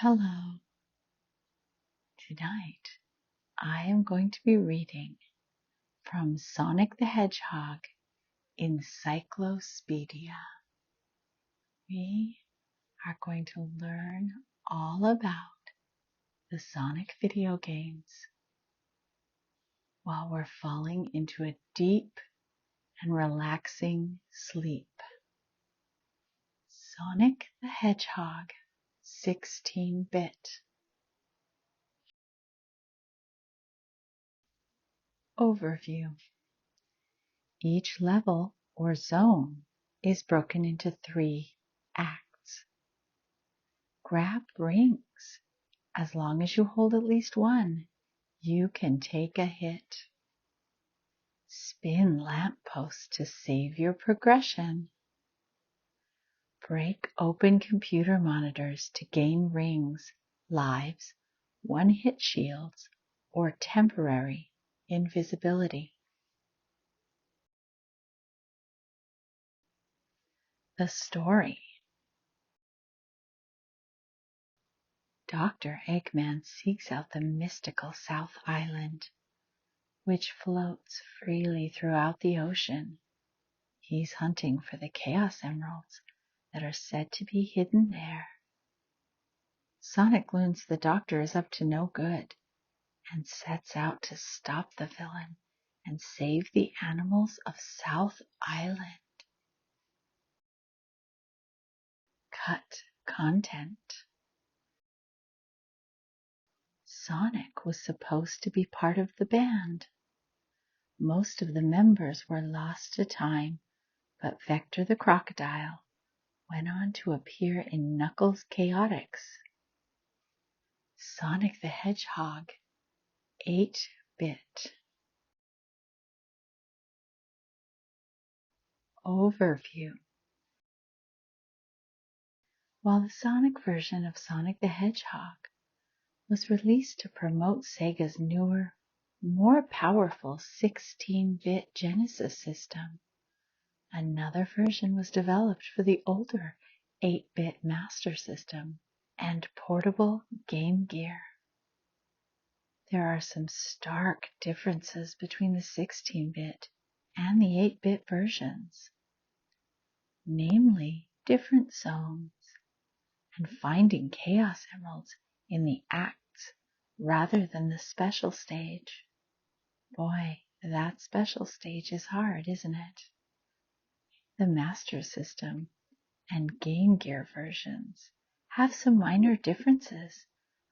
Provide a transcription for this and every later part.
Hello. Tonight I am going to be reading from Sonic the Hedgehog Encyclo-speed-ia. We are going to learn all about the Sonic video games while we're falling into a deep and relaxing sleep. Sonic the Hedgehog 16-bit. Overview. Each level or zone is broken into 3 acts. Grab rings. As long as you hold at least one, you can take a hit. Spin lampposts to save your progression. Break open computer monitors to gain rings, lives, one-hit shields, or temporary invisibility. The story. Dr. Eggman seeks out the mystical South Island, which floats freely throughout the ocean. He's hunting for the Chaos Emeralds that are said to be hidden there. Sonic learns the Doctor is up to no good and sets out to stop the villain and save the animals of South Island. Cut content. Sonic was supposed to be part of the band. Most of the members were lost to time, but Vector the Crocodile went on to appear in Knuckles' Chaotix. Sonic the Hedgehog 8-bit. Overview. While the Sonic version of Sonic the Hedgehog was released to promote Sega's newer, more powerful 16-bit Genesis system, another version was developed for the older 8-bit Master System and portable Game Gear. There are some stark differences between the 16-bit and the 8-bit versions, namely different zones and finding Chaos Emeralds in the acts rather than the special stage. Boy, that special stage is hard, isn't it? The Master System and Game Gear versions have some minor differences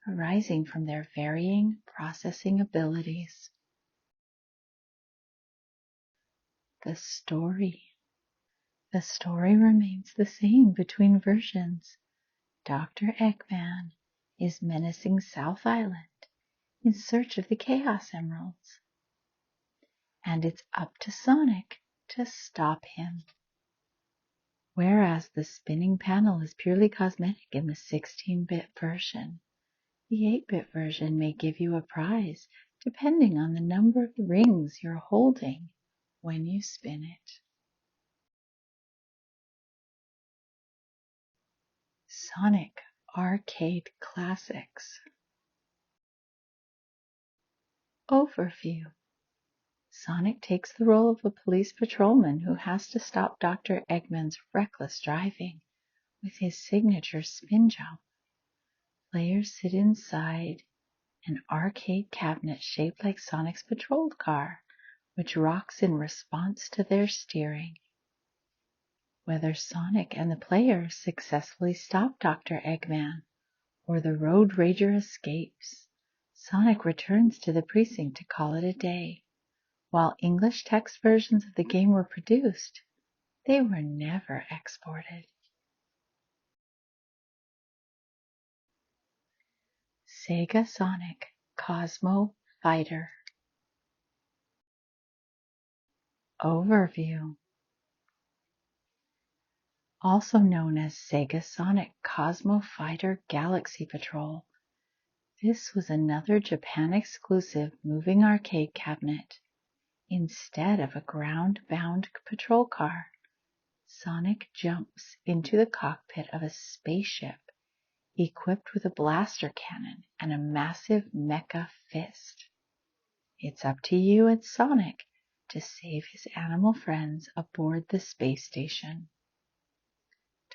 arising from their varying processing abilities. The story. The story remains the same between versions. Dr. Eggman is menacing South Island in search of the Chaos Emeralds, and it's up to Sonic to stop him. Whereas the spinning panel is purely cosmetic in the 16-bit version, the 8-bit version may give you a prize depending on the number of rings you're holding when you spin it. Sonic Arcade Classics. Overview. Sonic takes the role of a police patrolman who has to stop Dr. Eggman's reckless driving with his signature spin jump. Players sit inside an arcade cabinet shaped like Sonic's patrol car, which rocks in response to their steering. Whether Sonic and the players successfully stop Dr. Eggman or the Road Rager escapes, Sonic returns to the precinct to call it a day. While English text versions of the game were produced, they were never exported. Sega Sonic Cosmo Fighter. Overview. Also known as Sega Sonic Cosmo Fighter Galaxy Patrol, this was another Japan-exclusive moving arcade cabinet. Instead of a ground-bound patrol car, Sonic jumps into the cockpit of a spaceship equipped with a blaster cannon and a massive mecha fist. It's up to you and Sonic to save his animal friends aboard the space station.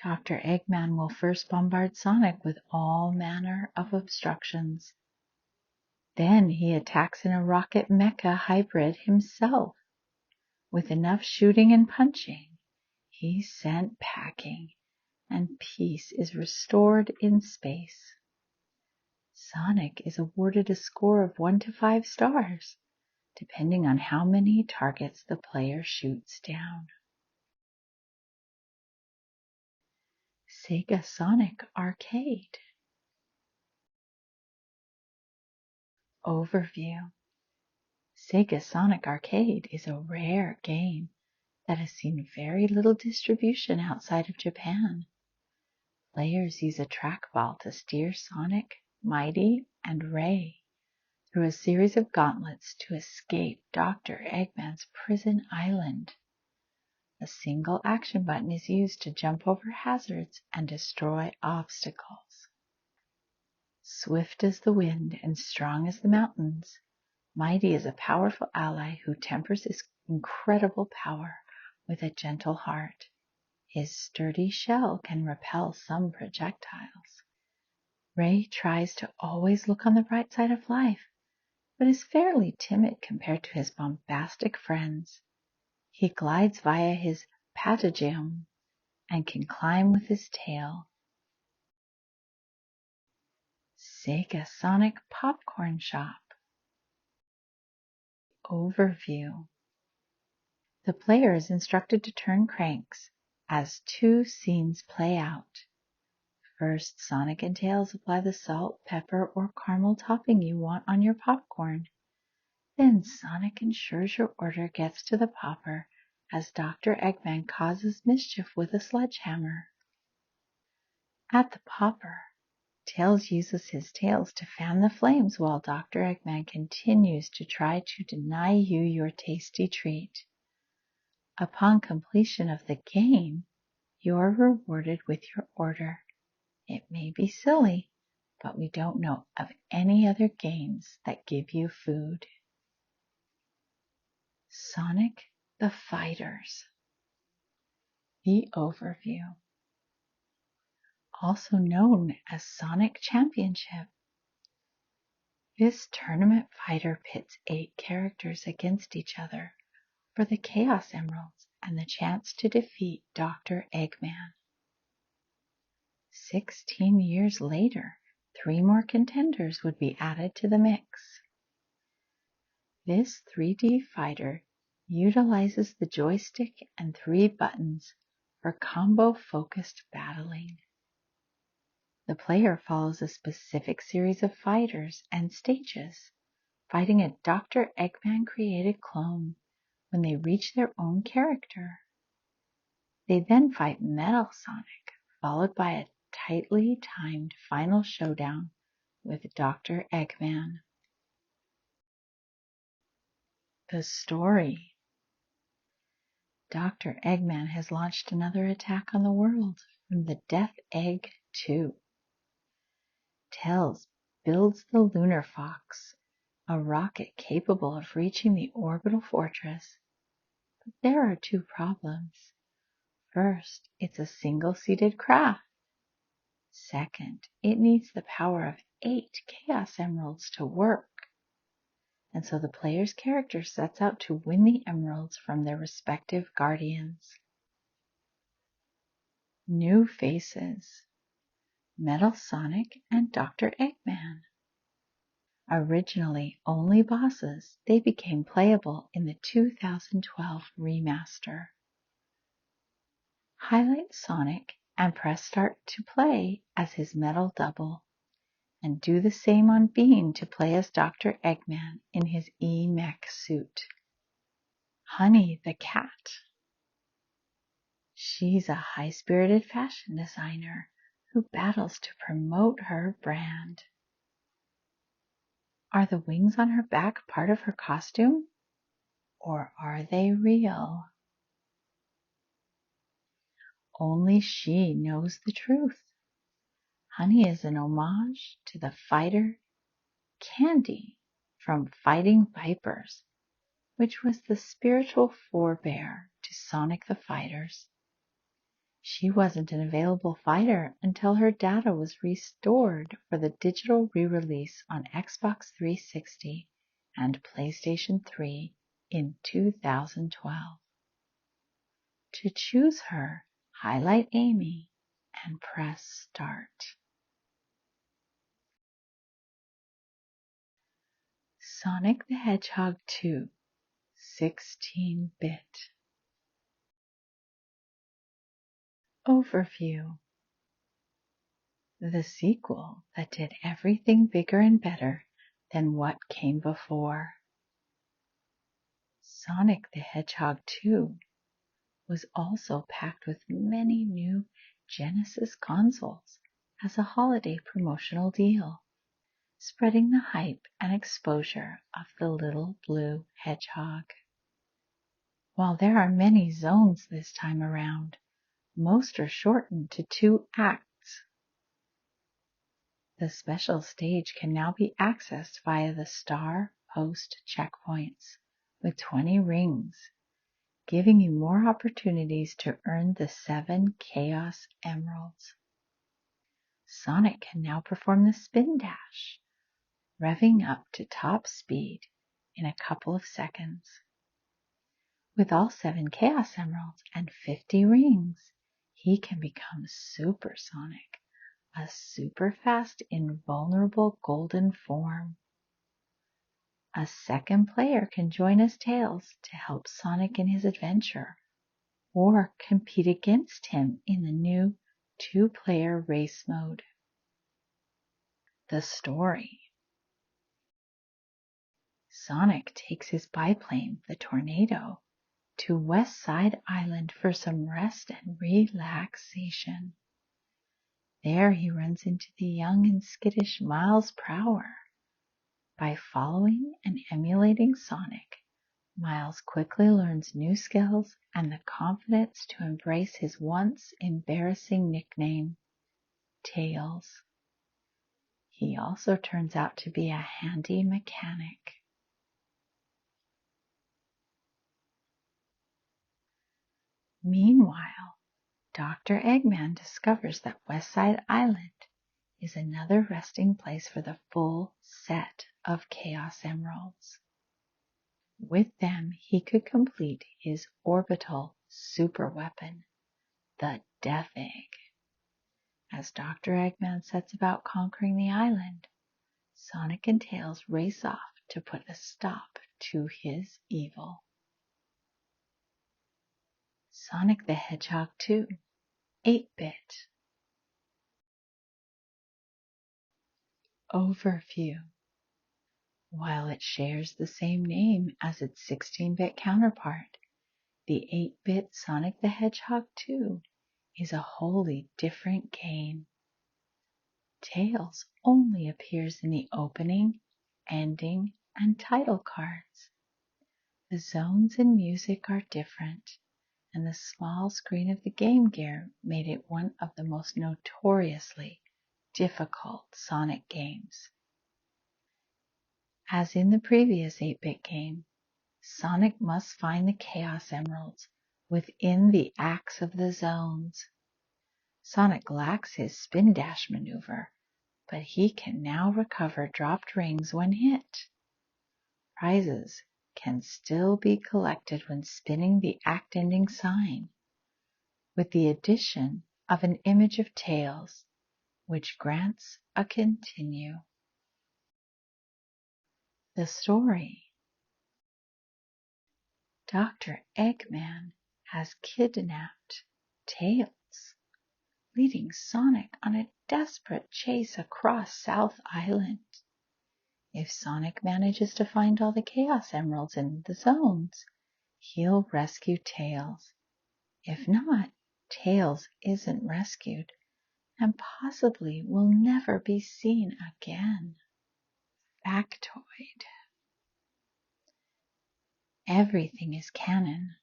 Dr. Eggman will first bombard Sonic with all manner of obstructions. Then he attacks in a rocket mecha hybrid himself. With enough shooting and punching, he's sent packing, and peace is restored in space. Sonic is awarded a score of 1 to 5 stars, depending on how many targets the player shoots down. Sega Sonic Arcade. Overview. Sega Sonic Arcade is a rare game that has seen very little distribution outside of Japan. Players use a trackball to steer Sonic, Mighty, and Ray through a series of gauntlets to escape Dr. Eggman's prison island. A single action button is used to jump over hazards and destroy obstacles. Swift as the wind and strong as the mountains, Mighty is a powerful ally who tempers his incredible power with a gentle heart. His sturdy shell can repel some projectiles. Ray tries to always look on the bright side of life, but is fairly timid compared to his bombastic friends. He glides via his patagium and can climb with his tail. Sega Sonic Popcorn Shop. Overview. The player is instructed to turn cranks as 2 scenes play out. First, Sonic and Tails apply the salt, pepper, or caramel topping you want on your popcorn. Then Sonic ensures your order gets to the popper as Dr. Eggman causes mischief with a sledgehammer. At the popper, Tails uses his tails to fan the flames while Dr. Eggman continues to try to deny you your tasty treat. Upon completion of the game, you are rewarded with your order. It may be silly, but we don't know of any other games that give you food. Sonic the Fighters. The overview. Also known as Sonic Championship. This tournament fighter pits 8 characters against each other for the Chaos Emeralds and the chance to defeat Dr. Eggman. 16 years later, 3 more contenders would be added to the mix. This 3D fighter utilizes the joystick and 3 buttons for combo-focused battling. The player follows a specific series of fighters and stages, fighting a Dr. Eggman-created clone when they reach their own character. They then fight Metal Sonic, followed by a tightly timed final showdown with Dr. Eggman. The story. Dr. Eggman has launched another attack on the world from the Death Egg 2. Tails builds the Lunar Fox, a rocket capable of reaching the orbital fortress. But there are 2 problems. First, it's a single-seated craft. Second, it needs the power of 8 Chaos Emeralds to work. And so the player's character sets out to win the emeralds from their respective guardians. New faces. Metal Sonic and Dr. Eggman. Originally only bosses, they became playable in the 2012 remaster. Highlight Sonic and press start to play as his metal double, and do the same on Bean to play as Dr. Eggman in his E-mech suit. Honey the cat. She's a high-spirited fashion designer who battles to promote her brand. Are the wings on her back part of her costume? Or are they real? Only she knows the truth. Honey is an homage to the fighter Candy from Fighting Vipers, which was the spiritual forebear to Sonic the Fighter's. She wasn't an available fighter until her data was restored for the digital re-release on Xbox 360 and PlayStation 3 in 2012. To choose her, highlight Amy and press Start. Sonic the Hedgehog 2, 16-bit. Overview. The sequel that did everything bigger and better than what came before. Sonic the Hedgehog 2 was also packed with many new Genesis consoles as a holiday promotional deal, spreading the hype and exposure of the little blue hedgehog. While there are many zones this time around, most are shortened to 2 acts. The special stage can now be accessed via the star post checkpoints with 20 rings, giving you more opportunities to earn the 7 Chaos Emeralds. Sonic can now perform the spin dash, revving up to top speed in a couple of seconds. With all 7 Chaos Emeralds and 50 rings, he can become Super Sonic, a super fast, invulnerable golden form. A second player can join as Tails to help Sonic in his adventure, or compete against him in the new 2-player race mode. The story. Sonic takes his biplane, the Tornado, to West Side Island for some rest and relaxation. There he runs into the young and skittish Miles Prower. By following and emulating Sonic, Miles quickly learns new skills and the confidence to embrace his once embarrassing nickname, Tails. He also turns out to be a handy mechanic. Meanwhile, Dr. Eggman discovers that West Side Island is another resting place for the full set of Chaos Emeralds. With them, he could complete his orbital super weapon, the Death Egg. As Dr. Eggman sets about conquering the island, Sonic and Tails race off to put a stop to his evil. Sonic the Hedgehog 2, 8-bit. Overview. While it shares the same name as its 16-bit counterpart, the 8-bit Sonic the Hedgehog 2 is a wholly different game. Tails only appears in the opening, ending, and title cards. The zones and music are different, and the small screen of the Game Gear made it one of the most notoriously difficult Sonic games. As in the previous 8-bit game, Sonic must find the Chaos Emeralds within the acts of the zones. Sonic lacks his spin dash maneuver, but he can now recover dropped rings when hit. Prizes can still be collected when spinning the act-ending sign, with the addition of an image of Tails, which grants a continue. The story. Dr. Eggman has kidnapped Tails, leading Sonic on a desperate chase across South Island. If Sonic manages to find all the Chaos Emeralds in the zones, he'll rescue Tails. If not, Tails isn't rescued and possibly will never be seen again. Factoid. Everything is canon.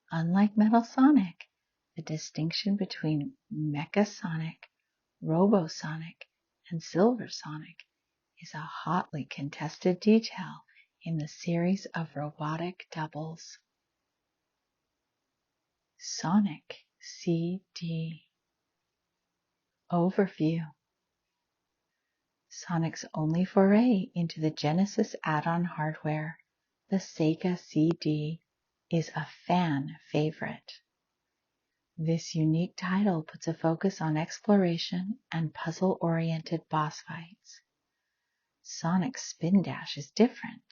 Unlike Metal Sonic, the distinction between Mecha Sonic, Robo-Sonic and Silver Sonic is a hotly contested detail in the series of robotic doubles. Sonic CD. Overview. Sonic's only foray into the Genesis add-on hardware, the Sega CD, is a fan favorite. This unique title puts a focus on exploration and puzzle-oriented boss fights. Sonic's spin dash is different,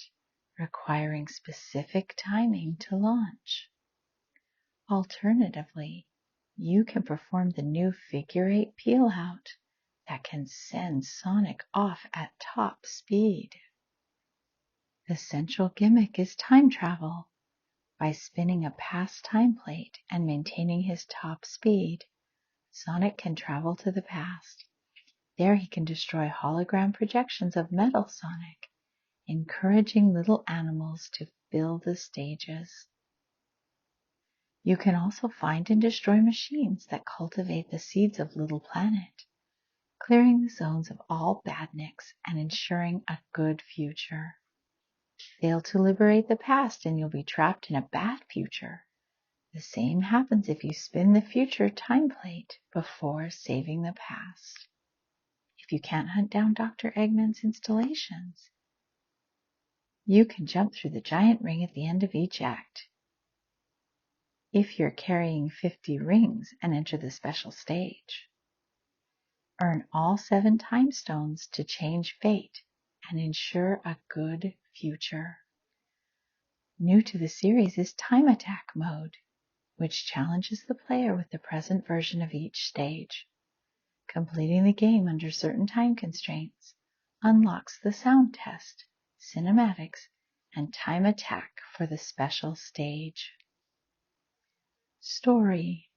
requiring specific timing to launch. Alternatively, you can perform the new figure-8 peel-out that can send Sonic off at top speed. The central gimmick is time travel. By spinning a past time plate and maintaining his top speed, Sonic can travel to the past. There he can destroy hologram projections of Metal Sonic, encouraging little animals to fill the stages. You can also find and destroy machines that cultivate the seeds of Little Planet, clearing the zones of all badniks and ensuring a good future. Fail to liberate the past and you'll be trapped in a bad future. The same happens if you spin the future time plate before saving the past. If you can't hunt down Dr. Eggman's installations, you can jump through the giant ring at the end of each act. If you're carrying 50 rings and enter the special stage, earn all 7 time stones to change fate and ensure a good future. New to the series is Time Attack mode, which challenges the player with the present version of each stage. Completing the game under certain time constraints unlocks the sound test, cinematics, and time attack for the special stage. Story.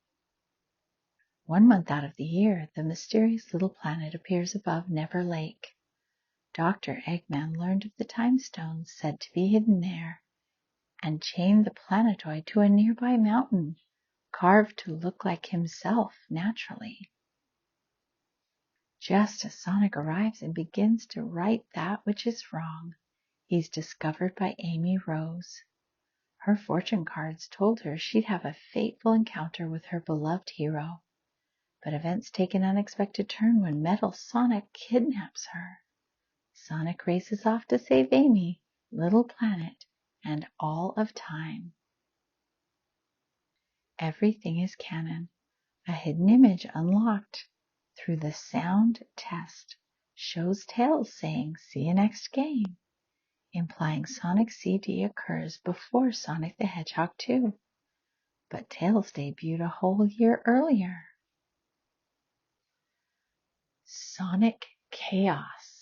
1 month out of the year, the mysterious little planet appears above Never Lake. Dr. Eggman learned of the time stones said to be hidden there, and chained the planetoid to a nearby mountain, carved to look like himself naturally. Just as Sonic arrives and begins to right that which is wrong, he's discovered by Amy Rose. Her fortune cards told her she'd have a fateful encounter with her beloved hero, but events take an unexpected turn when Metal Sonic kidnaps her. Sonic races off to save Amy, Little Planet, and all of time. Everything is canon. A hidden image unlocked through the sound test shows Tails saying, "See you next game," implying Sonic CD occurs before Sonic the Hedgehog 2. But Tails debuted a whole year earlier. Sonic Chaos.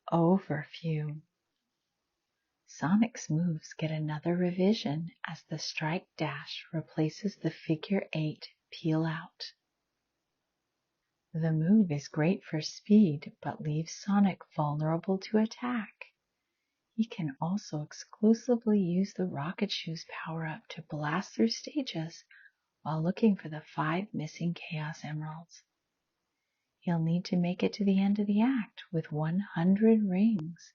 Overview. Sonic's moves get another revision as the strike dash replaces the figure 8 peel out. The move is great for speed, but leaves Sonic vulnerable to attack. He can also exclusively use the Rocket Shoes power-up to blast through stages while looking for the 5 missing Chaos Emeralds. He'll need to make it to the end of the act with 100 rings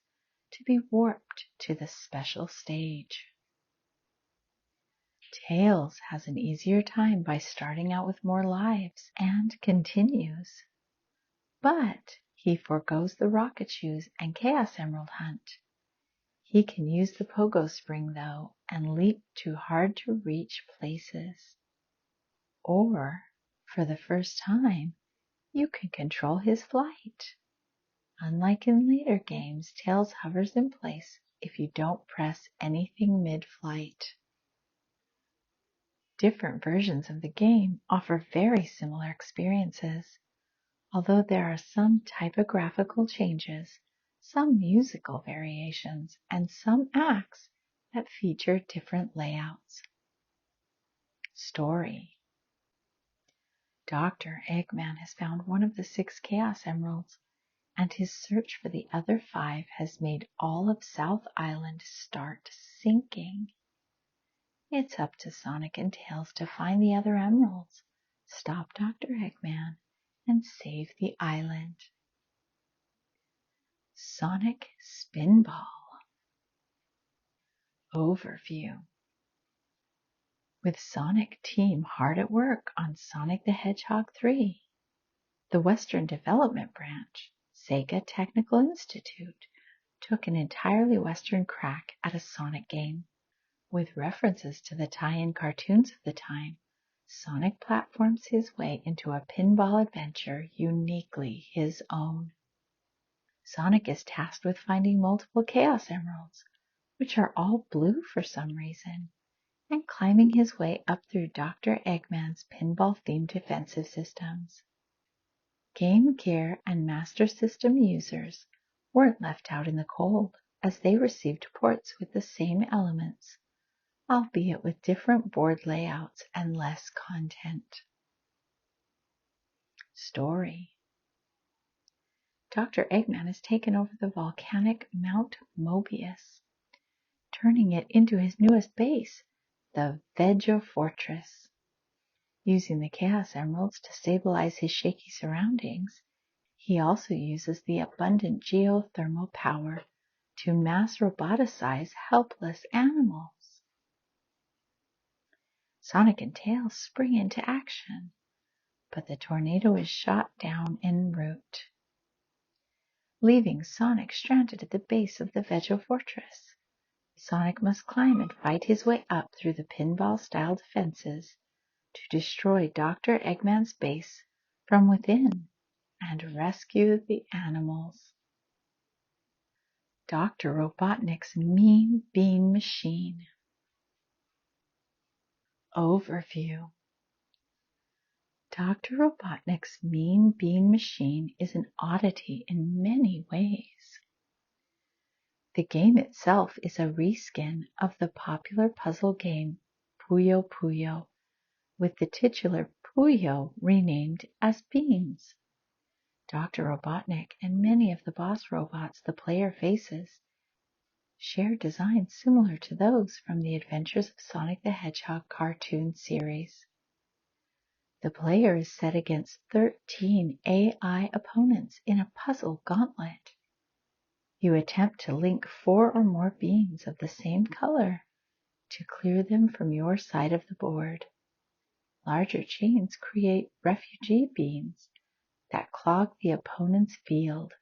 to be warped to the special stage. Tails has an easier time by starting out with more lives and continues. But he forgoes the Rocket Shoes and Chaos Emerald hunt. He can use the Pogo Spring, though, and leap to hard-to-reach places. Or, for the first time, you can control his flight. Unlike in later games, Tails hovers in place if you don't press anything mid-flight. Different versions of the game offer very similar experiences, although there are some typographical changes, some musical variations, and some acts that feature different layouts. Story. Dr. Eggman has found one of the 6 Chaos Emeralds, and his search for the other 5 has made all of South Island start sinking. It's up to Sonic and Tails to find the other emeralds, stop Dr. Eggman, and save the island. Sonic Spinball. Overview. With Sonic Team hard at work on Sonic the Hedgehog 3, the Western Development Branch, Sega Technical Institute, took an entirely Western crack at a Sonic game. With references to the tie-in cartoons of the time, Sonic platforms his way into a pinball adventure uniquely his own. Sonic is tasked with finding multiple Chaos Emeralds, which are all blue for some reason, and climbing his way up through Dr. Eggman's pinball-themed defensive systems. Game Gear and Master System users weren't left out in the cold, as they received ports with the same elements, albeit with different board layouts and less content. Story. Dr. Eggman has taken over the volcanic Mount Mobius, turning it into his newest base, the Veja Fortress. Using the Chaos Emeralds to stabilize his shaky surroundings, he also uses the abundant geothermal power to mass roboticize helpless animals. Sonic and Tails spring into action, but the tornado is shot down en route, leaving Sonic stranded at the base of the Veja Fortress. Sonic must climb and fight his way up through the pinball-style defenses to destroy Dr. Eggman's base from within and rescue the animals. Dr. Robotnik's Mean Bean Machine. Overview. Dr. Robotnik's Mean Bean Machine is an oddity in many ways. The game itself is a reskin of the popular puzzle game Puyo Puyo, with the titular Puyo renamed as Beans. Dr. Robotnik and many of the boss robots the player faces share designs similar to those from the Adventures of Sonic the Hedgehog cartoon series. The player is set against 13 AI opponents in a puzzle gauntlet. You attempt to link 4 or more beans of the same color to clear them from your side of the board. Larger chains create refugee beans that clog the opponent's field.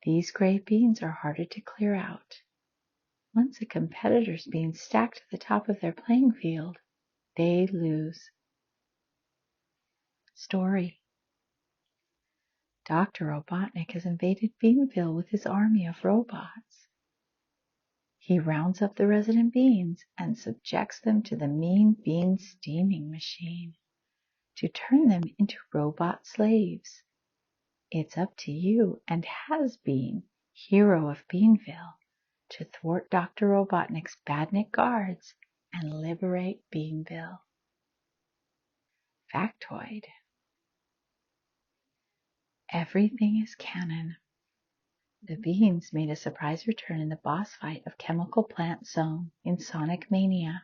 These gray beans are harder to clear out. Once a competitor's beans stack to the top of their playing field, they lose. Story. Dr. Robotnik has invaded Beanville with his army of robots. He rounds up the resident beans and subjects them to the Mean Bean steaming machine to turn them into robot slaves. It's up to you and Has-Been, hero of Beanville, to thwart Dr. Robotnik's badnik guards and liberate Beanville. Factoid. Everything is canon. The beans made a surprise return in the boss fight of Chemical Plant Zone in Sonic Mania.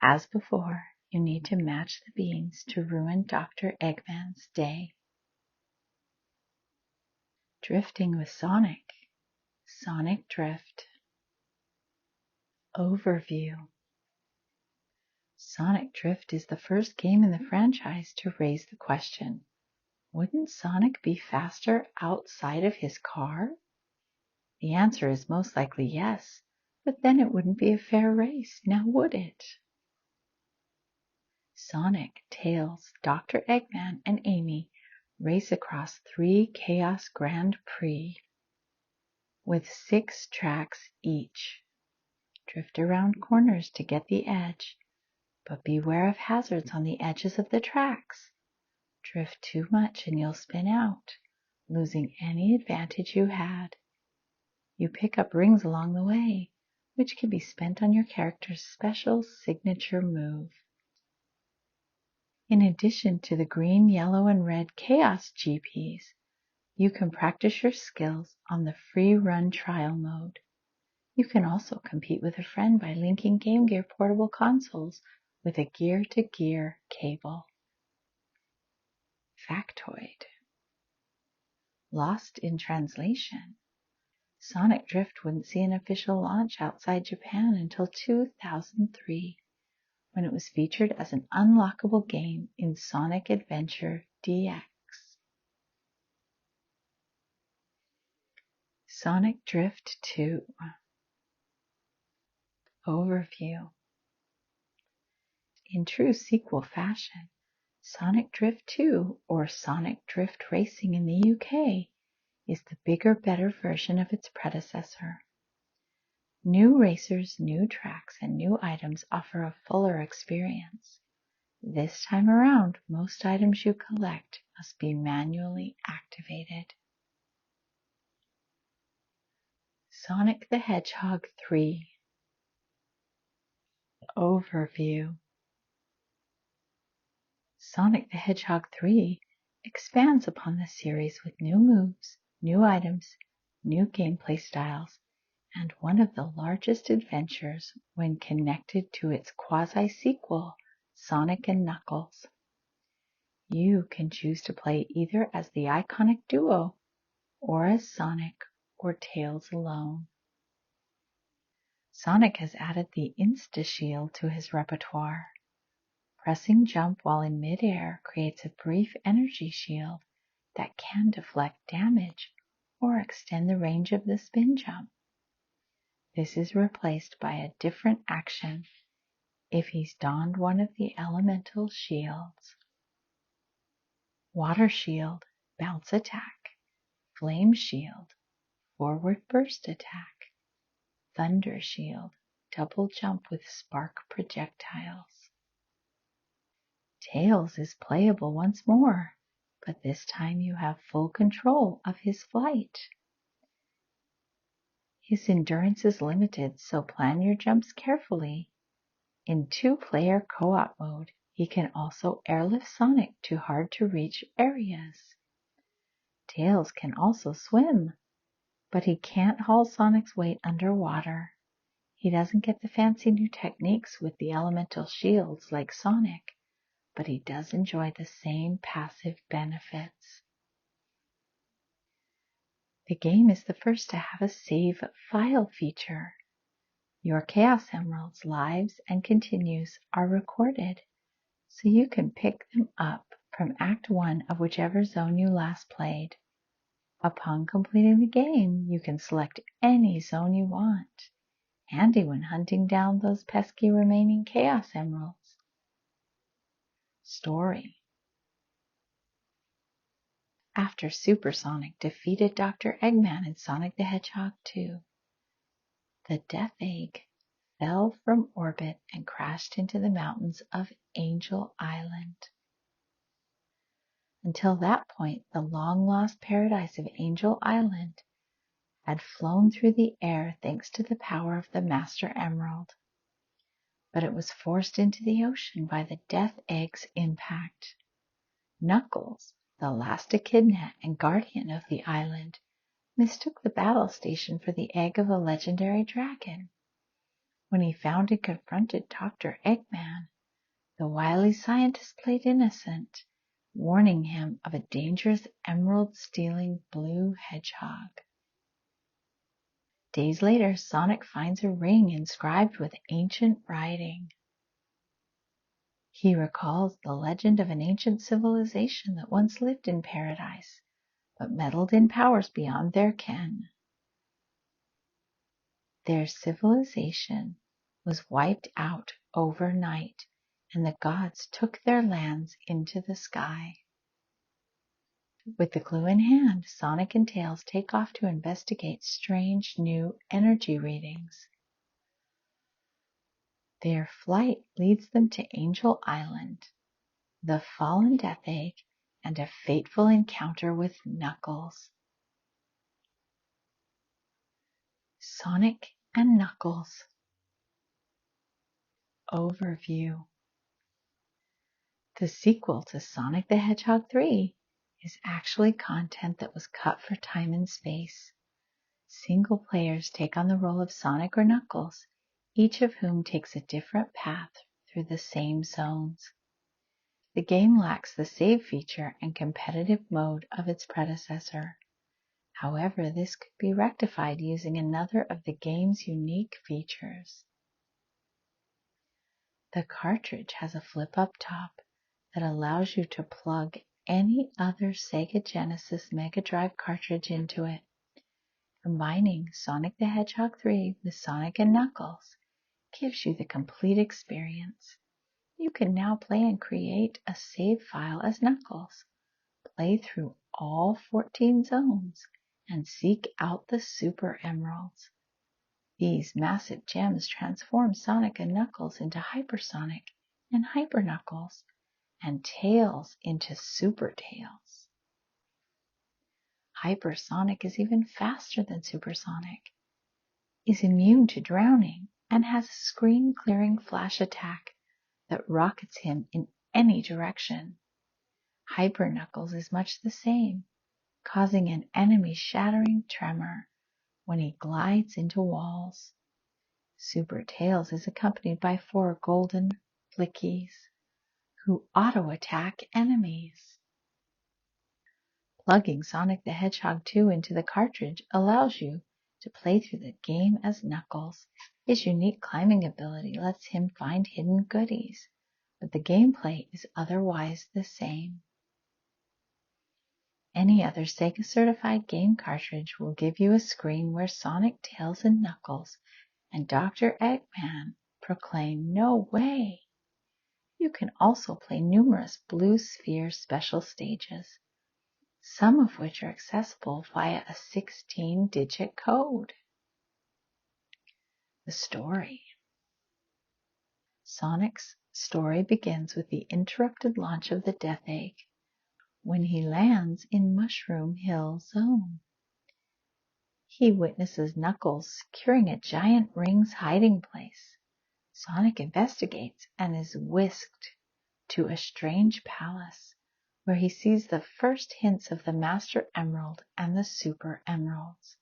As before, you need to match the beans to ruin Dr. Eggman's day. Drifting with Sonic. Sonic Drift. Overview. Sonic Drift is the first game in the franchise to raise the question, wouldn't Sonic be faster outside of his car? The answer is most likely yes, but then it wouldn't be a fair race, now would it? Sonic, Tails, Dr. Eggman, and Amy race across 3 Chaos Grand Prix with 6 tracks each. Drift around corners to get the edge, but beware of hazards on the edges of the tracks. Drift too much and you'll spin out, losing any advantage you had. You pick up rings along the way, which can be spent on your character's special signature move. In addition to the green, yellow, and red Chaos GPs, you can practice your skills on the free run trial mode. You can also compete with a friend by linking Game Gear portable consoles with a gear-to-gear cable. Factoid. Lost in translation. Sonic Drift wouldn't see an official launch outside Japan until 2003, when it was featured as an unlockable game in Sonic Adventure DX. Sonic Drift 2. Overview. In true sequel fashion, Sonic Drift 2, or Sonic Drift Racing in the UK, is the bigger, better version of its predecessor. New racers, new tracks, and new items offer a fuller experience. This time around, most items you collect must be manually activated. Sonic the Hedgehog 3. Overview. Sonic the Hedgehog 3 expands upon the series with new moves, new items, new gameplay styles, and one of the largest adventures when connected to its quasi-sequel, Sonic and Knuckles. You can choose to play either as the iconic duo, or as Sonic or Tails alone. Sonic has added the Insta-Shield to his repertoire. Pressing jump while in mid-air creates a brief energy shield that can deflect damage or extend the range of the spin jump. This is replaced by a different action if he's donned one of the elemental shields. Water Shield, bounce attack. Flame Shield, forward burst attack. Thunder Shield, double jump with spark projectiles. Tails is playable once more, but this time you have full control of his flight. His endurance is limited, so plan your jumps carefully. In 2-player co-op mode, he can also airlift Sonic to hard-to-reach areas. Tails can also swim, but he can't haul Sonic's weight underwater. He doesn't get the fancy new techniques with the elemental shields like Sonic, but he does enjoy the same passive benefits. The game is the first to have a save file feature. Your Chaos Emeralds lives and continues are recorded, so you can pick them up from Act 1 of whichever zone you last played. Upon completing the game, you can select any zone you want. Handy when hunting down those pesky remaining Chaos Emeralds. Story. After Super Sonic defeated Dr. Eggman in Sonic the Hedgehog 2, the Death Egg fell from orbit and crashed into the mountains of Angel Island. Until that point, the long-lost paradise of Angel Island had flown through the air thanks to the power of the Master Emerald. But it was forced into the ocean by the Death Egg's impact. Knuckles, the last echidna and guardian of the island, mistook the battle station for the egg of a legendary dragon. When he found and confronted Dr. Eggman, the wily scientist played innocent, warning him of a dangerous emerald-stealing blue hedgehog. Days later, Sonic finds a ring inscribed with ancient writing. He recalls the legend of an ancient civilization that once lived in paradise, but meddled in powers beyond their ken. Their civilization was wiped out overnight, and the gods took their lands into the sky. With the clue in hand, Sonic and Tails take off to investigate strange new energy readings. Their flight leads them to Angel Island, the fallen Death Egg, and a fateful encounter with Knuckles. Sonic and Knuckles. Overview. The sequel to Sonic the Hedgehog 3 is actually content that was cut for time and space. Single players take on the role of Sonic or Knuckles, each of whom takes a different path through the same zones. The game lacks the save feature and competitive mode of its predecessor. However, this could be rectified using another of the game's unique features. The cartridge has a flip-up top that allows you to plug any other Sega Genesis Mega Drive cartridge into it. Combining Sonic the Hedgehog 3 with Sonic and Knuckles gives you the complete experience. You can now play and create a save file as Knuckles, play through all 14 zones, and seek out the Super Emeralds. These massive gems transform Sonic and Knuckles into Hypersonic and Hyper Knuckles, and Tails into Super Tails. Hypersonic is even faster than Supersonic, is immune to drowning, and has a screen-clearing flash attack that rockets him in any direction. Hyper Knuckles is much the same, causing an enemy-shattering tremor when he glides into walls. Super Tails is accompanied by 4 golden flickies who auto-attack enemies. Plugging Sonic the Hedgehog 2 into the cartridge allows you to play through the game as Knuckles. His unique climbing ability lets him find hidden goodies, but the gameplay is otherwise the same. Any other Sega-certified game cartridge will give you a screen where Sonic, Tails, and Knuckles and Dr. Eggman proclaim, "No way!" You can also play numerous Blue Sphere special stages, some of which are accessible via a 16-digit code. The story. Sonic's story begins with the interrupted launch of the Death Egg, when he lands in Mushroom Hill Zone. He witnesses Knuckles securing a giant ring's hiding place. Sonic investigates and is whisked to a strange palace, where he sees the first hints of the Master Emerald and the Super Emeralds.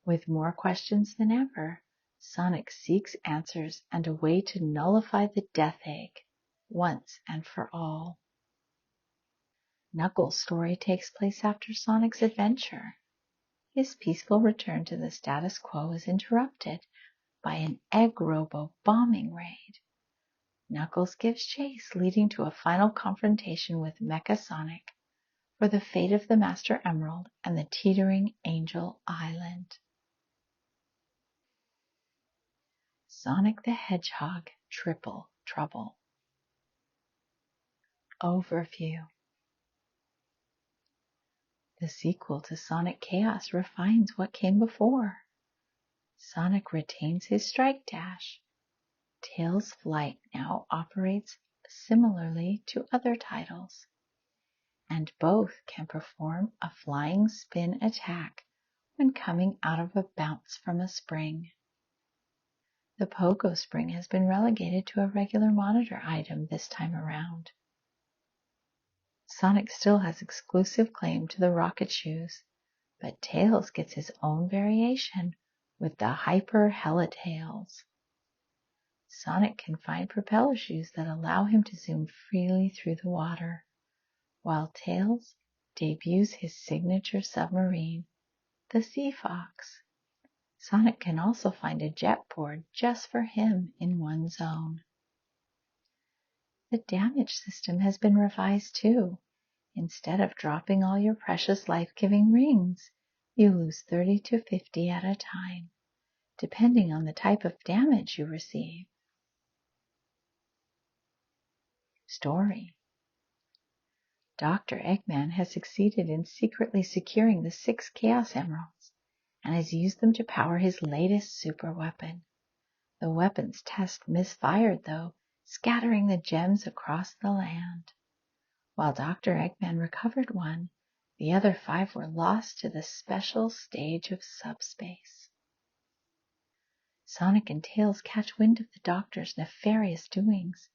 With more questions than ever, Sonic seeks answers and a way to nullify the Death Egg once and for all. Knuckles' story takes place after Sonic's adventure. His peaceful return to the status quo is interrupted by an Egg Robo bombing raid. Knuckles gives chase, leading to a final confrontation with Mecha Sonic for the fate of the Master Emerald and the teetering Angel Island. Sonic the Hedgehog Triple Trouble. Overview. The sequel to Sonic Chaos refines what came before. Sonic retains his strike dash. Tails' flight now operates similarly to other titles, and both can perform a flying spin attack when coming out of a bounce from a spring. The Pogo Spring has been relegated to a regular monitor item this time around. Sonic still has exclusive claim to the rocket shoes, but Tails gets his own variation with the Hyper Helitails. Sonic can find propeller shoes that allow him to zoom freely through the water, while Tails debuts his signature submarine, the Sea Fox. Sonic can also find a jet board just for him in one zone. The damage system has been revised too. Instead of dropping all your precious life-giving rings, you lose 30 to 50 at a time, depending on the type of damage you receive. Story. Dr. Eggman has succeeded in secretly securing the 6 Chaos Emeralds and has used them to power his latest super weapon. The weapon's test misfired, though, scattering the gems across the land. While Dr. Eggman recovered one, the other 5 were lost to the special stage of subspace. Sonic and Tails catch wind of the Doctor's nefarious doings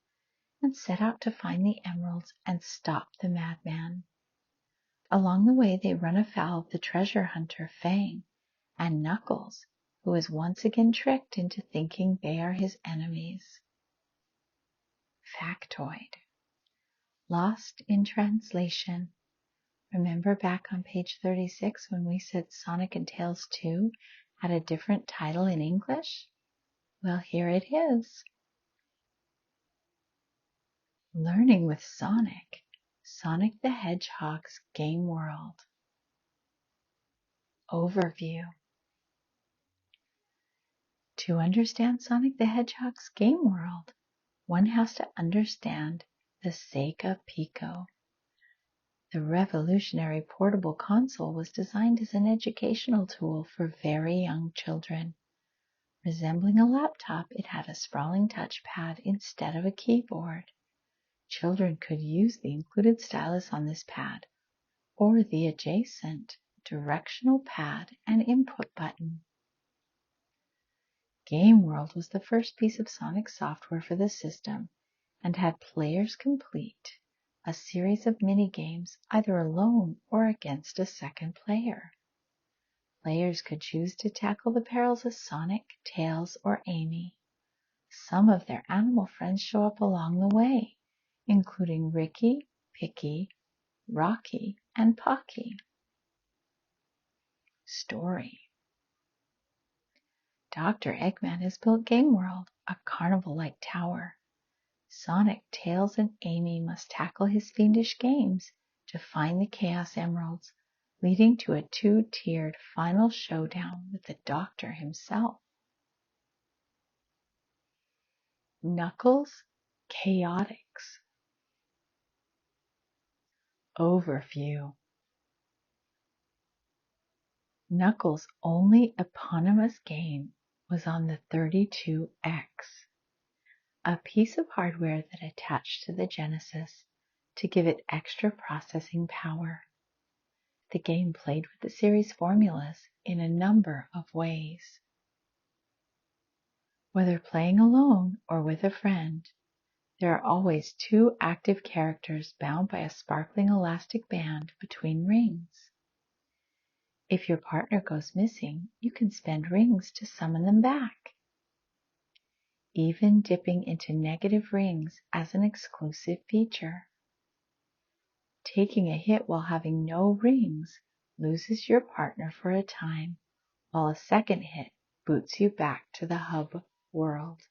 and set out to find the emeralds and stop the madman. Along the way, they run afoul of the treasure hunter Fang and Knuckles, who is once again tricked into thinking they are his enemies. Factoid. Lost in translation. Remember back on page 36 when we said Sonic and Tails 2 had a different title in English? Well, here it is. Learning with Sonic. Sonic the Hedgehog's Game World. Overview. To understand Sonic the Hedgehog's game world, one has to understand the Sega Pico. The revolutionary portable console was designed as an educational tool for very young children. Resembling a laptop, it had a sprawling touchpad instead of a keyboard. Children could use the included stylus on this pad or the adjacent directional pad and input button. Game World was the first piece of Sonic software for the system and had Players Complete, a series of mini-games either alone or against a second player. Players could choose to tackle the perils of Sonic, Tails, or Amy. Some of their animal friends show up along the way, including Ricky, Picky, Rocky, and Pocky. Story. Dr. Eggman has built Game World, a carnival-like tower. Sonic, Tails, and Amy must tackle his fiendish games to find the Chaos Emeralds, leading to a two-tiered final showdown with the Doctor himself. Knuckles, Chaotix. Overview. Knuckles' only eponymous game was on the 32X, a piece of hardware that attached to the Genesis to give it extra processing power. The game played with the series formulas in a number of ways. Whether playing alone or with a friend, there are always two active characters bound by a sparkling elastic band between rings. If your partner goes missing, you can spend rings to summon them back. Even dipping into negative rings as an exclusive feature. Taking a hit while having no rings loses your partner for a time, while a second hit boots you back to the hub world.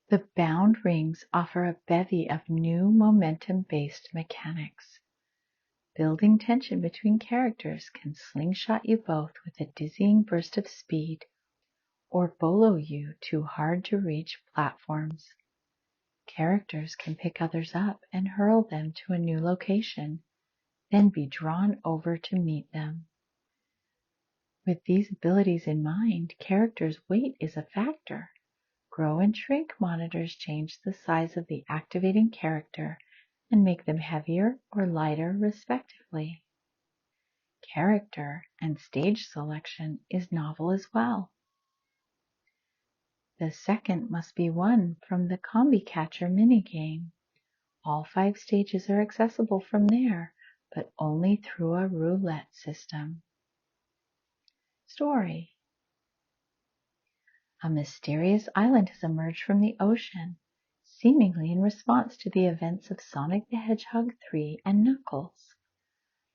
The bound rings offer a bevy of new momentum-based mechanics. Building tension between characters can slingshot you both with a dizzying burst of speed, or bolo you to hard-to-reach platforms. Characters can pick others up and hurl them to a new location, then be drawn over to meet them. With these abilities in mind, characters' weight is a factor. Grow and shrink monitors change the size of the activating character and make them heavier or lighter respectively. Character and stage selection is novel as well. The second must be one from the Combi Catcher minigame. All 5 stages are accessible from there, but only through a roulette system. Story. A mysterious island has emerged from the ocean, seemingly in response to the events of Sonic the Hedgehog 3 and Knuckles.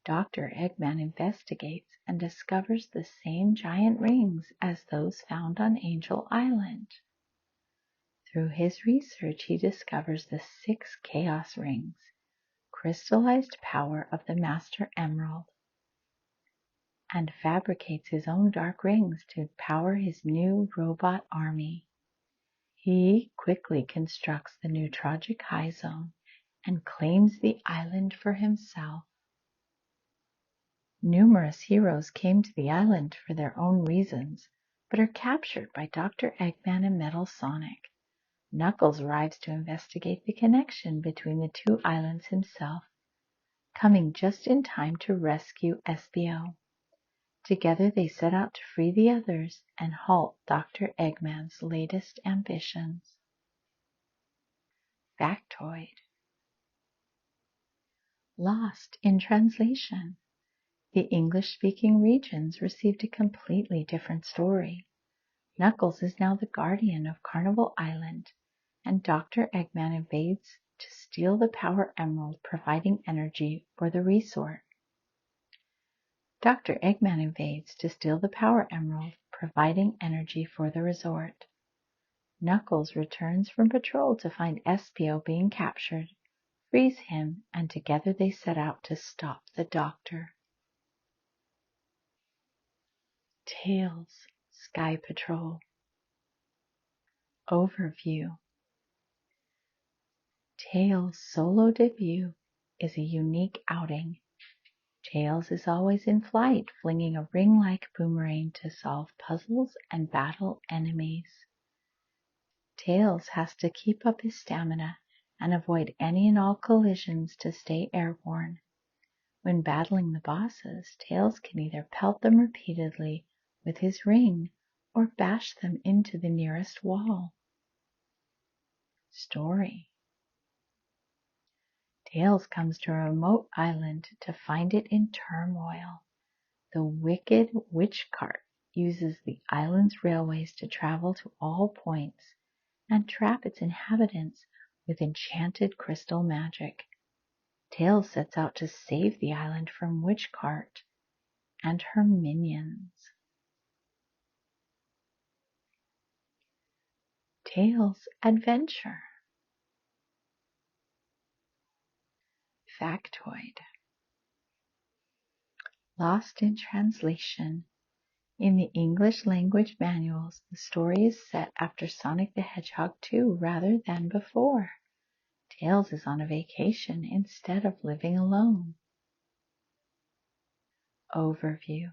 Dr. Eggman investigates and discovers the same giant rings as those found on Angel Island. Through his research, he discovers the 6 Chaos Rings, crystallized power of the Master Emerald, and fabricates his own dark rings to power his new robot army. He quickly constructs the Neutrogic High Zone and claims the island for himself. Numerous heroes came to the island for their own reasons, but are captured by Dr. Eggman and Metal Sonic. Knuckles arrives to investigate the connection between the 2 islands himself, coming just in time to rescue Espio. Together they set out to free the others and halt Dr. Eggman's latest ambitions. Factoid. Lost in translation. The English-speaking regions received a completely different story. Knuckles is now the guardian of Carnival Island, and Dr. Eggman invades to steal the Power Emerald, providing energy for the resort. Dr. Eggman invades to steal the Power Emerald, providing energy for the resort. Knuckles returns from patrol to find Espio being captured, frees him, and together they set out to stop the Doctor. Tails, Sky Patrol. Overview. Tails' solo debut is a unique outing. Tails is always in flight, flinging a ring-like boomerang to solve puzzles and battle enemies. Tails has to keep up his stamina and avoid any and all collisions to stay airborne. When battling the bosses, Tails can either pelt them repeatedly with his ring or bash them into the nearest wall. Story. Tails comes to a remote island to find it in turmoil. The wicked witch cart uses the island's railways to travel to all points and trap its inhabitants with enchanted crystal magic. Tails sets out to save the island from Witch Cart and her minions. Tails' Adventure. Factoid. Lost in translation. In the English language manuals, the story is set after Sonic the Hedgehog 2 rather than before. Tails is on a vacation instead of living alone. Overview.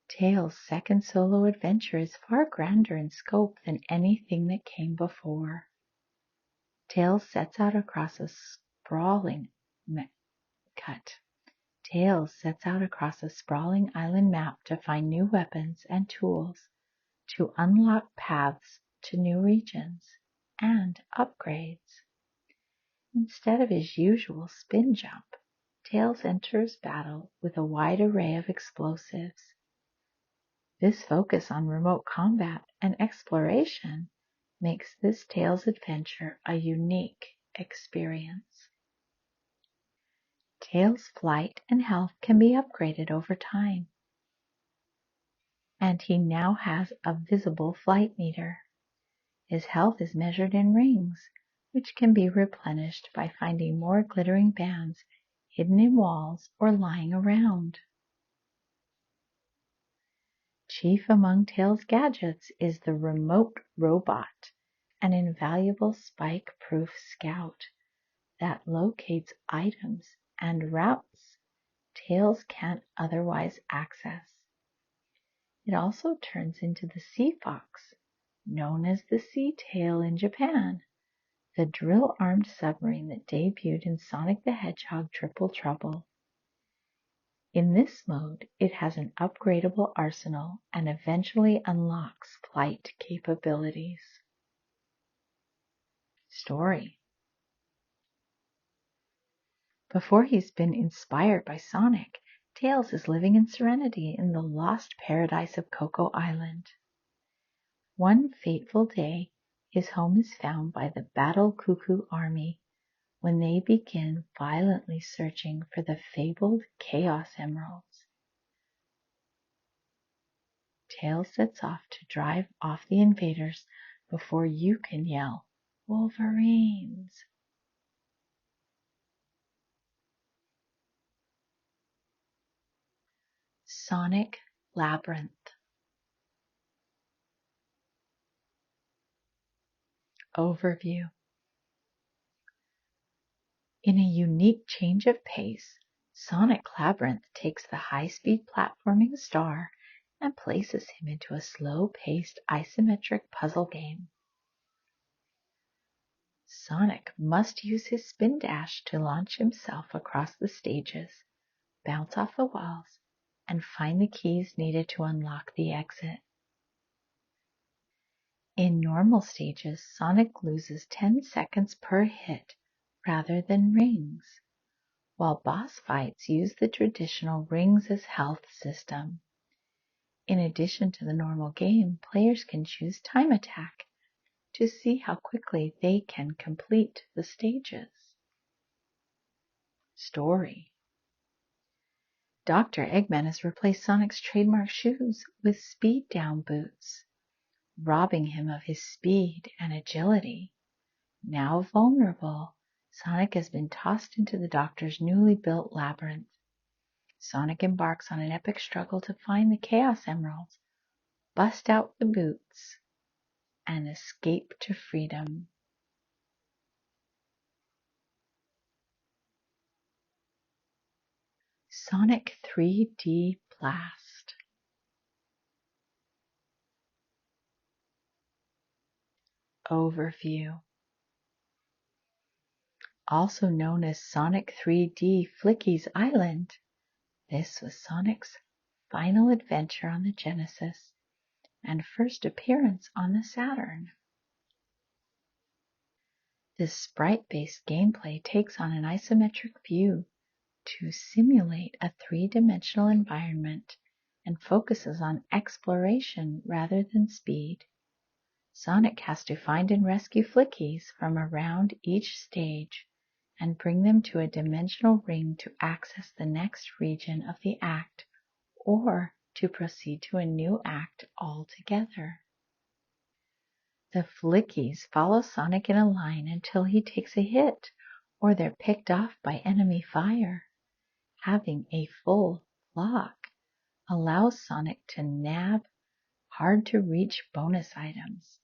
Tails' second solo adventure is far grander in scope than anything that came before. Tails sets out across a sprawling island map to find new weapons and tools, to unlock paths to new regions and upgrades. Instead of his usual spin jump, Tails enters battle with a wide array of explosives. This focus on remote combat and exploration makes this Tails adventure a unique experience. Tails' flight and health can be upgraded over time, and he now has a visible flight meter. His health is measured in rings, which can be replenished by finding more glittering bands hidden in walls or lying around. Chief among Tails' gadgets is the Remote Robot, an invaluable spike-proof scout that locates items and routes Tails can't otherwise access. It also turns into the Sea Fox, known as the Sea Tail in Japan, the drill-armed submarine that debuted in Sonic the Hedgehog Triple Trouble. In this mode, it has an upgradable arsenal and eventually unlocks flight capabilities. Story. Before he's been inspired by Sonic, Tails is living in serenity in the lost paradise of Coco Island. One fateful day, his home is found by the Battle Cuckoo Army when they begin violently searching for the fabled Chaos Emeralds. Tails sets off to drive off the invaders before you can yell, "Wolverines!" Sonic Labyrinth. Overview. In a unique change of pace, Sonic Labyrinth takes the high-speed platforming star and places him into a slow-paced isometric puzzle game. Sonic must use his spin dash to launch himself across the stages, bounce off the walls, and find the keys needed to unlock the exit. In normal stages, Sonic loses 10 seconds per hit rather than rings, while boss fights use the traditional rings as health system. In addition to the normal game, players can choose time attack, to see how quickly they can complete the stages. Story. Dr. Eggman has replaced Sonic's trademark shoes with speed-down boots, robbing him of his speed and agility. Now vulnerable, Sonic has been tossed into the doctor's newly built labyrinth. Sonic embarks on an epic struggle to find the Chaos Emeralds, bust out the boots, and escape to freedom. Sonic 3D Blast. Overview. Also known as Sonic 3D Flicky's Island, this was Sonic's final adventure on the Genesis and first appearance on the Saturn. This sprite-based gameplay takes on an isometric view to simulate a three-dimensional environment and focuses on exploration rather than speed. Sonic has to find and rescue Flickies from around each stage and bring them to a dimensional ring to access the next region of the act or to proceed to a new act altogether. The Flickies follow Sonic in a line until he takes a hit or they're picked off by enemy fire. Having a full flock allows Sonic to nab hard-to-reach bonus items.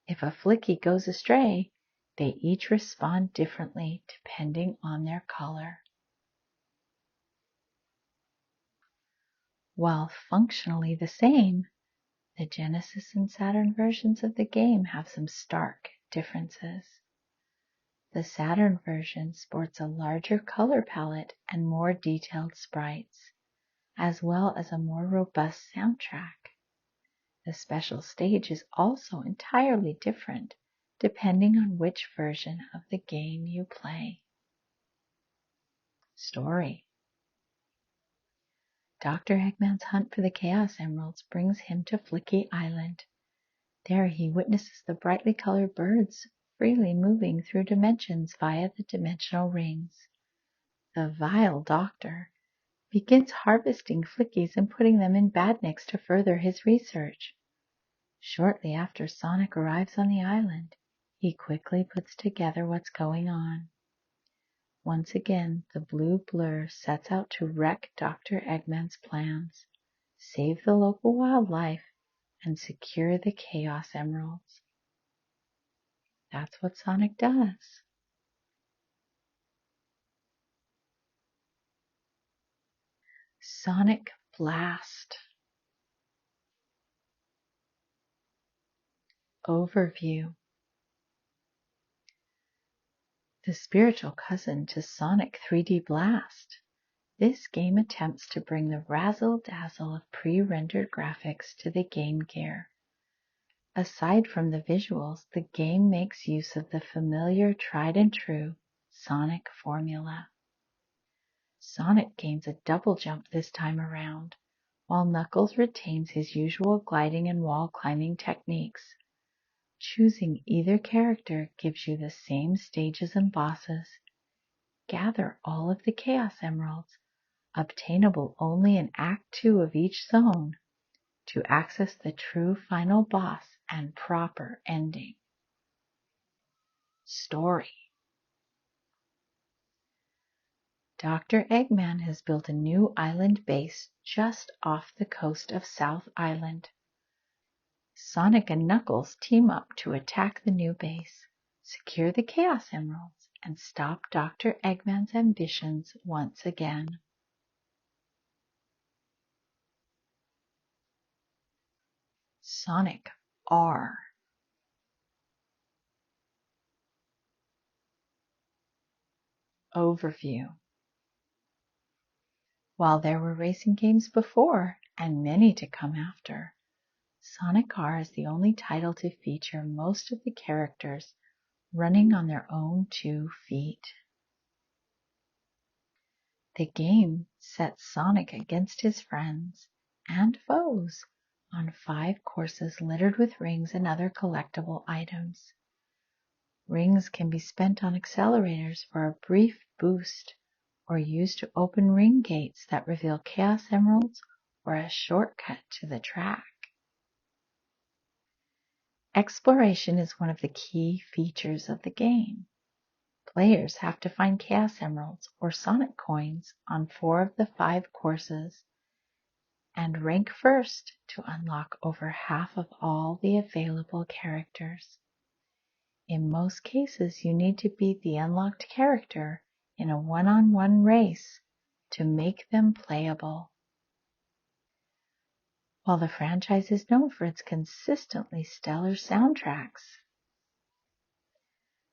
If a Flicky goes astray, they each respond differently depending on their color. While functionally the same, the Genesis and Saturn versions of the game have some stark differences. The Saturn version sports a larger color palette and more detailed sprites, as well as a more robust soundtrack. The special stage is also entirely different depending on which version of the game you play. Story. Dr. Eggman's hunt for the Chaos Emeralds brings him to Flicky Island. There he witnesses the brightly colored birds freely moving through dimensions via the dimensional rings. The vile doctor begins harvesting Flickies and putting them in badniks to further his research. Shortly after Sonic arrives on the island, he quickly puts together what's going on. Once again, the blue blur sets out to wreck Dr. Eggman's plans, save the local wildlife, and secure the Chaos Emeralds. That's what Sonic does. Sonic Blast. Overview. The spiritual cousin to Sonic 3D Blast. This game attempts to bring the razzle-dazzle of pre-rendered graphics to the Game Gear. Aside from the visuals, the game makes use of the familiar tried-and-true Sonic formula. Sonic gains a double jump this time around, while Knuckles retains his usual gliding and wall climbing techniques. Choosing either character gives you the same stages and bosses. Gather all of the Chaos Emeralds, obtainable only in Act 2 of each zone, to access the true final boss and proper ending. Story. Dr. Eggman has built a new island base just off the coast of South Island. Sonic and Knuckles team up to attack the new base, secure the Chaos Emeralds, and stop Dr. Eggman's ambitions once again. Sonic R. Overview. While there were racing games before, and many to come after, Sonic R is the only title to feature most of the characters running on their own 2 feet. The game sets Sonic against his friends and foes on 5 courses littered with rings and other collectible items. Rings can be spent on accelerators for a brief boost, or used to open ring gates that reveal Chaos Emeralds or a shortcut to the track. Exploration is one of the key features of the game. Players have to find Chaos Emeralds or Sonic coins on 4 of the 5 courses and rank first to unlock over half of all the available characters. In most cases, you need to beat the unlocked character in a one-on-one race to make them playable. While the franchise is known for its consistently stellar soundtracks,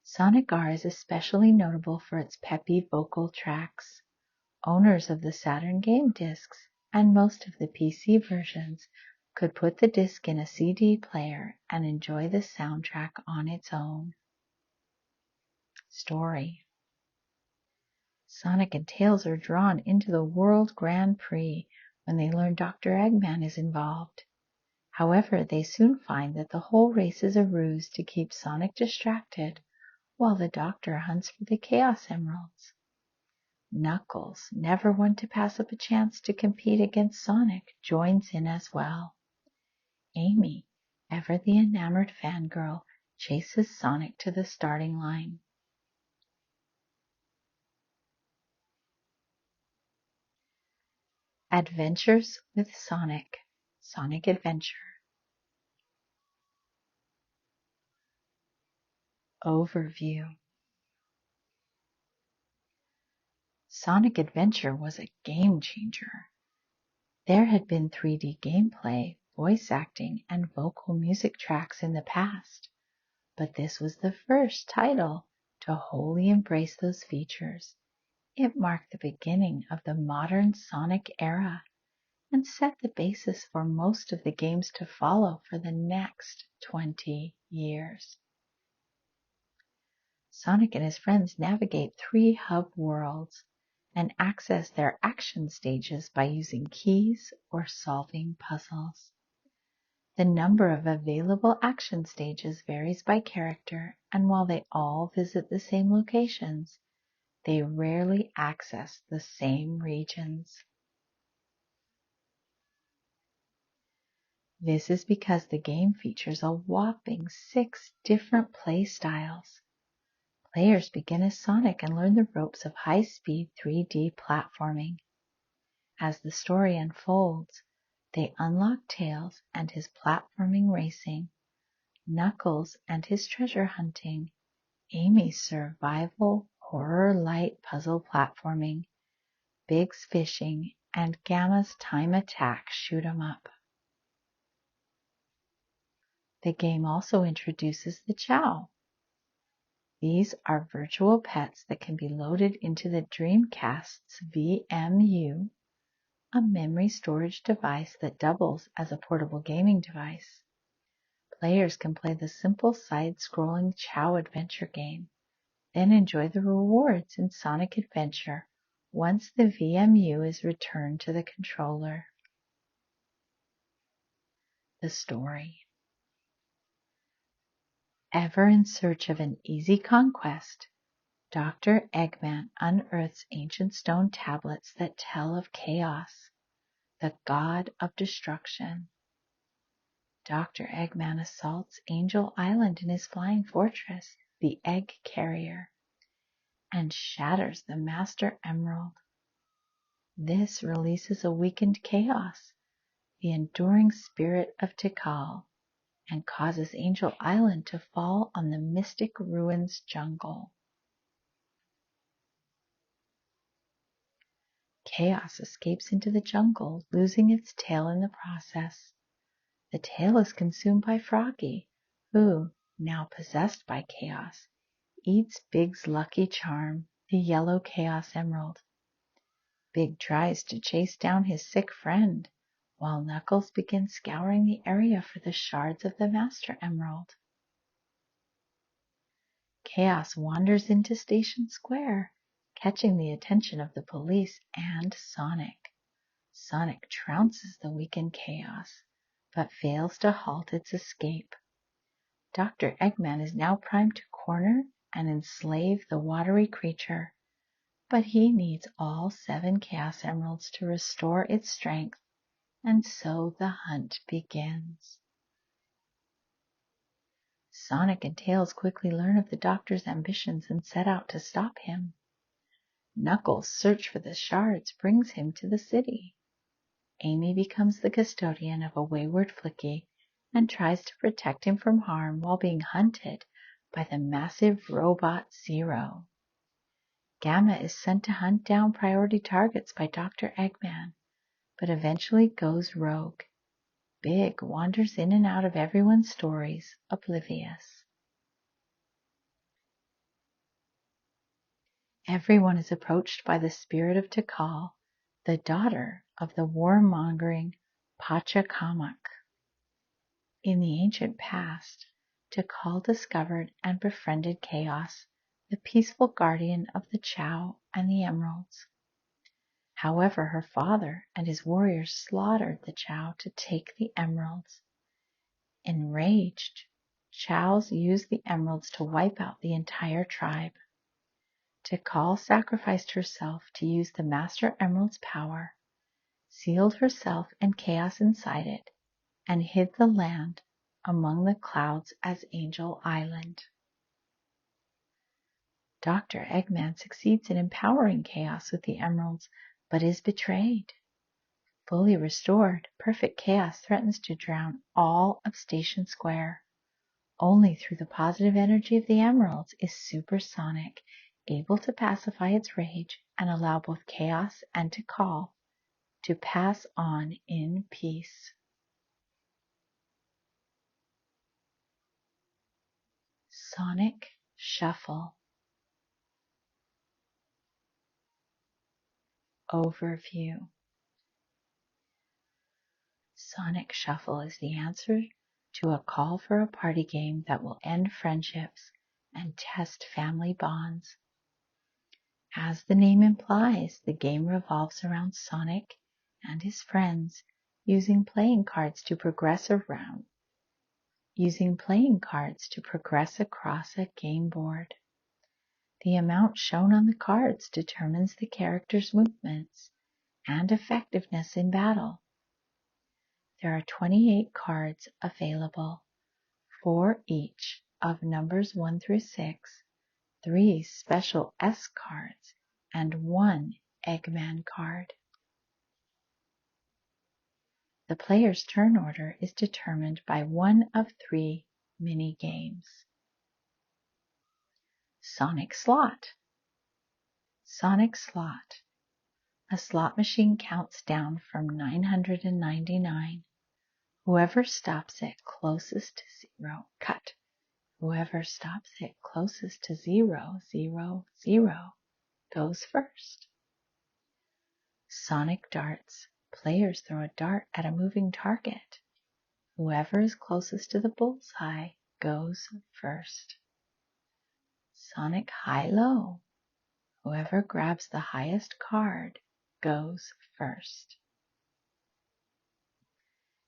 Sonic R is especially notable for its peppy vocal tracks. Owners of the Saturn game discs and most of the PC versions could put the disc in a CD player and enjoy the soundtrack on its own. Story. Sonic and Tails are drawn into the World Grand Prix when they learn Dr. Eggman is involved. However, they soon find that the whole race is a ruse to keep Sonic distracted while the Doctor hunts for the Chaos Emeralds. Knuckles, never one to pass up a chance to compete against Sonic, joins in as well. Amy, ever the enamored fangirl, chases Sonic to the starting line. Adventures with Sonic. Sonic Adventure. Overview. Sonic Adventure was a game changer. There had been 3D gameplay, voice acting, and vocal music tracks in the past, but this was the first title to wholly embrace those features. It marked the beginning of the modern Sonic era and set the basis for most of the games to follow for the next 20 years. Sonic and his friends navigate 3 hub worlds and access their action stages by using keys or solving puzzles. The number of available action stages varies by character, and while they all visit the same locations, they rarely access the same regions. This is because the game features a whopping 6 different play styles. Players begin as Sonic and learn the ropes of high-speed 3D platforming. As the story unfolds, they unlock Tails and his platforming racing, Knuckles and his treasure hunting, Amy's survival horror light puzzle platforming, Big's fishing, and Gamma's time attack shoot 'em up. The game also introduces the Chow. These are virtual pets that can be loaded into the Dreamcast's VMU, a memory storage device that doubles as a portable gaming device. Players can play the simple side-scrolling Chow adventure game, then enjoy the rewards in Sonic Adventure once the VMU is returned to the controller. The story. Ever in search of an easy conquest, Dr. Eggman unearths ancient stone tablets that tell of Chaos, the god of destruction. Dr. Eggman assaults Angel Island in his flying fortress, the Egg Carrier, and shatters the Master Emerald. This releases a weakened Chaos, the enduring spirit of Tikal, and causes Angel Island to fall on the Mystic Ruins jungle. Chaos escapes into the jungle, losing its tail in the process. The tail is consumed by Froggy, who, now possessed by Chaos, eats Big's lucky charm, the yellow Chaos Emerald. Big tries to chase down his sick friend, while Knuckles begins scouring the area for the shards of the Master Emerald. Chaos wanders into Station Square, catching the attention of the police and Sonic. Sonic trounces the weakened Chaos, but fails to halt its escape. Dr. Eggman is now primed to corner and enslave the watery creature, but he needs all 7 Chaos Emeralds to restore its strength, and so the hunt begins. Sonic and Tails quickly learn of the doctor's ambitions and set out to stop him. Knuckles' search for the shards brings him to the city. Amy becomes the custodian of a wayward Flicky and tries to protect him from harm while being hunted by the massive robot Zero. Gamma is sent to hunt down priority targets by Dr. Eggman, but eventually goes rogue. Big wanders in and out of everyone's stories, oblivious. Everyone is approached by the spirit of Tikal, the daughter of the warmongering Pachacamac. In the ancient past, Tikal discovered and befriended Chaos, the peaceful guardian of the Chow and the Emeralds. However, her father and his warriors slaughtered the Chow to take the emeralds. Enraged, Chows used the emeralds to wipe out the entire tribe. Tikal sacrificed herself to use the Master Emerald's power, sealed herself and Chaos inside it, and hid the land among the clouds as Angel Island. Dr. Eggman succeeds in empowering Chaos with the emeralds, but is betrayed. Fully restored, Perfect Chaos threatens to drown all of Station Square. Only through the positive energy of the emeralds is Super Sonic able to pacify its rage and allow both Chaos and Tikal to pass on in peace. Sonic Shuffle. Overview. Sonic Shuffle is the answer to a call for a party game that will end friendships and test family bonds. As the name implies, the game revolves around Sonic and his friends using playing cards to progress across a game board. The amount shown on the cards determines the character's movements and effectiveness in battle. There are 28 cards available, 4 each of numbers 1 through 6, 3 special S cards, and 1 Eggman card. The player's turn order is determined by one of 3 mini-games. Sonic Slot. Sonic Slot. A slot machine counts down from 999. Whoever stops it closest to 0, cut. Whoever stops it closest to 0, 0, 0 goes first. Sonic Darts. Players throw a dart at a moving target. Whoever is closest to the bullseye goes first. Sonic High-Low. Whoever grabs the highest card goes first.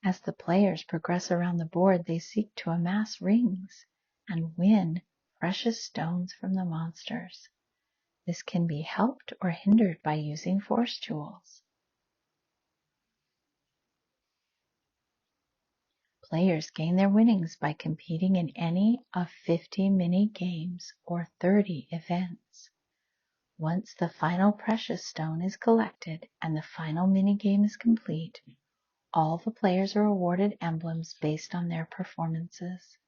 As the players progress around the board, they seek to amass rings and win precious stones from the monsters. This can be helped or hindered by using force tools. Players gain their winnings by competing in any of 50 mini-games or 30 events. Once the final precious stone is collected and the final mini-game is complete, all the players are awarded emblems based on their performances.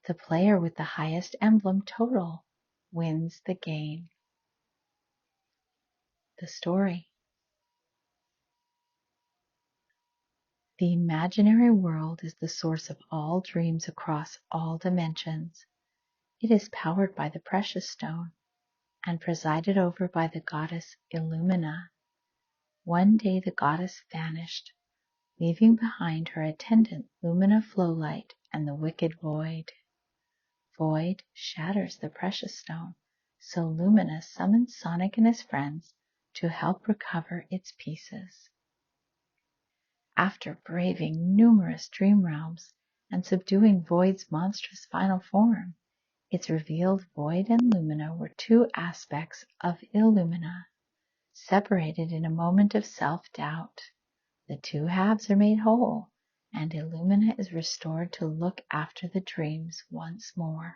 The player with the highest emblem total wins the game. The story. The imaginary world is the source of all dreams across all dimensions. It is powered by the precious stone and presided over by the goddess Illumina. One day the goddess vanished, leaving behind her attendant Lumina Flowlight and the wicked Void. Void shatters the precious stone, so Lumina summons Sonic and his friends to help recover its pieces. After braving numerous dream realms and subduing Void's monstrous final form. It's revealed Void and Lumina were two aspects of Illumina, separated in a moment of self-doubt. The two halves are made whole, and Illumina is restored to look after the dreams once more.